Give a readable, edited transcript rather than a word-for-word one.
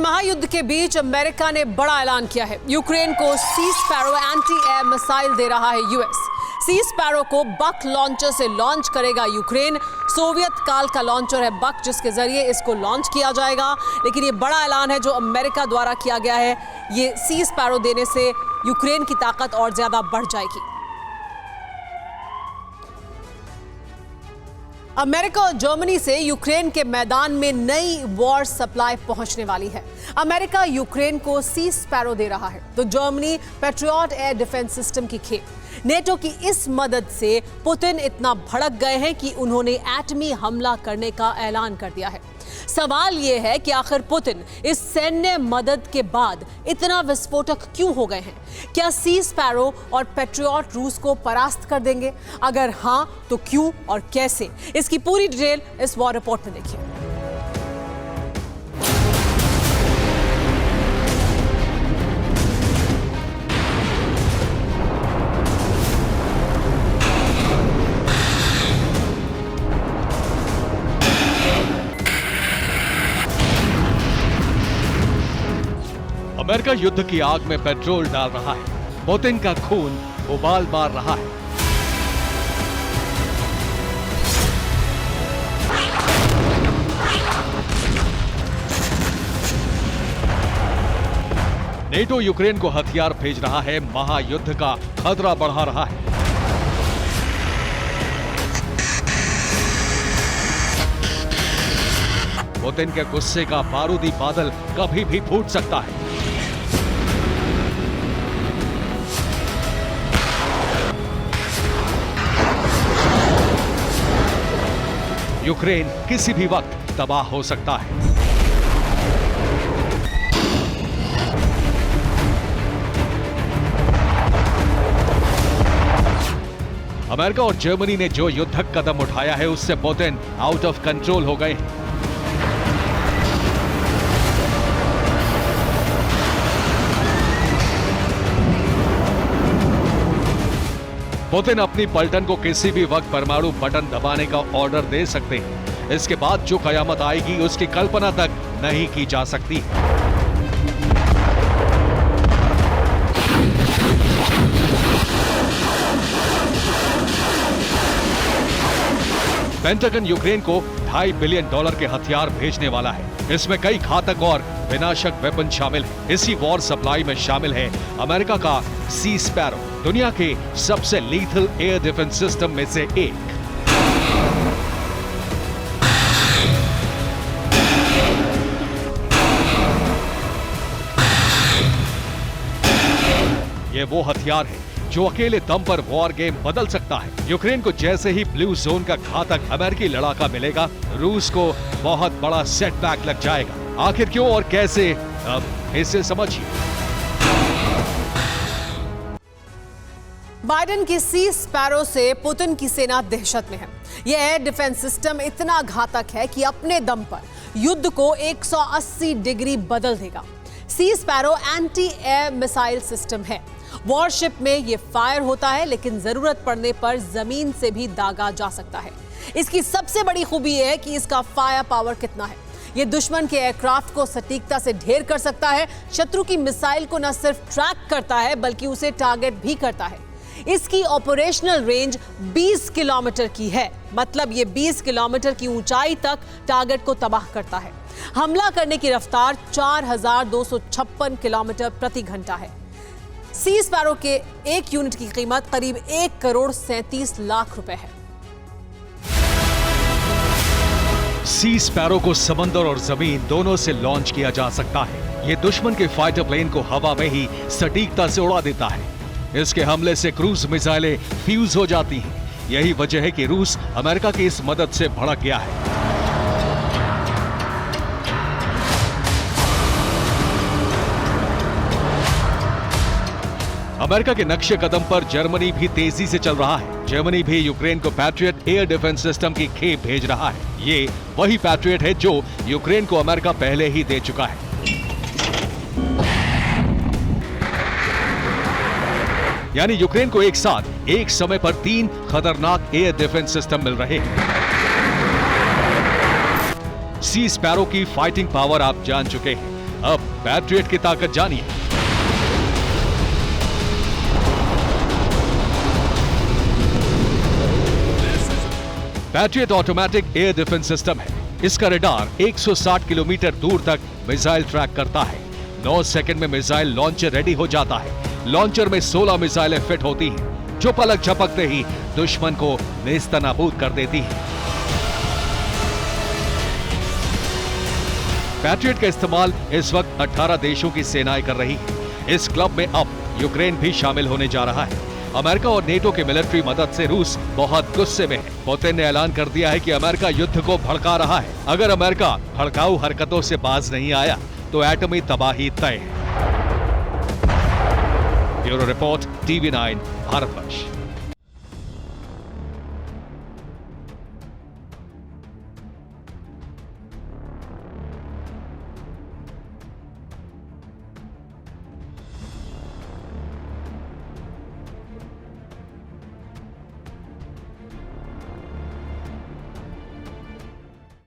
महायुद्ध के बीच अमेरिका ने बड़ा ऐलान किया है। यूक्रेन को सी स्पैरो एंटी एयर मिसाइल दे रहा है यूएस। सी स्पैरो को बक लॉन्चर से लॉन्च करेगा यूक्रेन। सोवियत काल का लॉन्चर है बक, जिसके जरिए इसको लॉन्च किया जाएगा। लेकिन ये बड़ा ऐलान है जो अमेरिका द्वारा किया गया है। ये सी स्पैरो देने से यूक्रेन की ताकत और ज्यादा बढ़ जाएगी। अमेरिका और जर्मनी से यूक्रेन के मैदान में नई वॉर सप्लाई पहुंचने वाली है। अमेरिका यूक्रेन को सी स्पैरो दे रहा है तो Germany patriot air defence system की खेप। नेटो की इस मदद से पुतिन इतना भड़क गए हैं कि उन्होंने एटमी हमला करने का ऐलान कर दिया है। सवाल यह है कि आखिर पुतिन इस सैन्य मदद के बाद इतना विस्फोटक क्यों हो गए हैं? क्या सी स्पैरो और पैट्रियट रूस को परास्त कर देंगे? अगर हां तो क्यों और कैसे? इसकी पूरी डिटेल इस वॉर रिपोर्ट में देखिए। अमेरिका युद्ध की आग में पेट्रोल डाल रहा है। पुतिन का खून उबाल मार रहा है। नेटो यूक्रेन को हथियार भेज रहा है। महायुद्ध का खतरा बढ़ा रहा है। पुतिन के गुस्से का बारूदी बादल कभी भी फूट सकता है। यूक्रेन किसी भी वक्त तबाह हो सकता है। अमेरिका और जर्मनी ने जो युद्धक कदम उठाया है उससे पुतिन आउट ऑफ कंट्रोल हो गए हैं। पुतिन अपनी पलटन को किसी भी वक्त परमाणु बटन दबाने का ऑर्डर दे सकते हैं। इसके बाद जो कयामत आएगी उसकी कल्पना तक नहीं की जा सकती। पेंटागन यूक्रेन को $2.5 बिलियन के हथियार भेजने वाला है। इसमें कई घातक और विनाशक वेपन शामिल है। इसी वॉर सप्लाई में शामिल है अमेरिका का सी स्पैरो, दुनिया के सबसे लीथल एयर डिफेंस सिस्टम में से एक। ये वो हथियार है जो अकेले दम पर वॉर गेम बदल सकता है। यूक्रेन को जैसे ही ब्लू जोन का घातक अमेरिकी लड़ाका मिलेगा, रूस को बहुत बड़ा सेटबैक लग जाएगा। आखिर क्यों और कैसे, अब इसे समझिए। बाइडेन की सी स्पैरो से पुतिन की सेना दहशत में है। यह एयर डिफेंस सिस्टम इतना घातक है कि अपने दम पर युद्ध को 180 डिग्री बदल देगा। Sea Sparrow anti air missile system है। वॉरशिप में यह फायर होता है, लेकिन जरूरत पड़ने पर जमीन से भी दागा जा सकता है। इसकी सबसे बड़ी खूबी यह है कि इसका फायर पावर कितना है। यह दुश्मन के एयरक्राफ्ट को सटीकता से ढेर कर सकता है। शत्रु की मिसाइल को न सिर्फ ट्रैक करता है बल्कि उसे टारगेट भी करता है। इसकी ऑपरेशनल रेंज 20 किलोमीटर की है, मतलब यह 20 किलोमीटर की ऊंचाई तक टारगेट को तबाह करता है। हमला करने की रफ्तार 4256 किलोमीटर प्रति घंटा है। सी स्पैरो के एक यूनिट की कीमत करीब 1,37,00,000 रुपए है। सी स्पैरो को समंदर और जमीन दोनों से लॉन्च किया जा सकता है। ये दुश्मन के फाइटर प्लेन को हवा में ही सटीकता से उड़ा देता है। इसके हमले से क्रूज मिसाइलें फ्यूज हो जाती हैं। यही वजह है कि रूस अमेरिका की इस मदद से भड़क गया है। अमेरिका के नक्शे कदम पर जर्मनी भी तेजी से चल रहा है। जर्मनी भी यूक्रेन को पैट्रियट एयर डिफेंस सिस्टम की खेप भेज रहा है। ये वही पैट्रियट है जो यूक्रेन को अमेरिका पहले ही दे चुका है। यानी यूक्रेन को एक साथ एक समय पर 3 खतरनाक एयर डिफेंस सिस्टम मिल रहे हैं। सी स्पैरो की फाइटिंग पावर आप जान चुके हैं। अब पैट्रियट की ताकत जानिए। Patriot automatic air defence system है। इसका रडार 160 किलोमीटर दूर तक मिसाइल ट्रैक करता है। 9 सेकंड में मिसाइल लॉन्चर रेडी हो जाता है। लॉन्चर में 16 मिसाइलें फिट होती हैं, जो पलक झपकते ही दुश्मन को नेस्तनाबूद कर देती हैं। पैट्रियट का इस्तेमाल इस वक्त 18 देशों की सेनाएं कर रही है। इस क्लब में अब यूक्रेन भी शामिल होने जा रहा है। अमेरिका और नेटो की मिलिट्री मदद से रूस बहुत गुस्से में है। पुतिन ने ऐलान कर दिया है कि अमेरिका युद्ध को भड़का रहा है। अगर अमेरिका भड़काऊ हरकतों से बाज नहीं आया तो एटमी तबाही तय है। Bureau report, TV9 Bharatvarsh.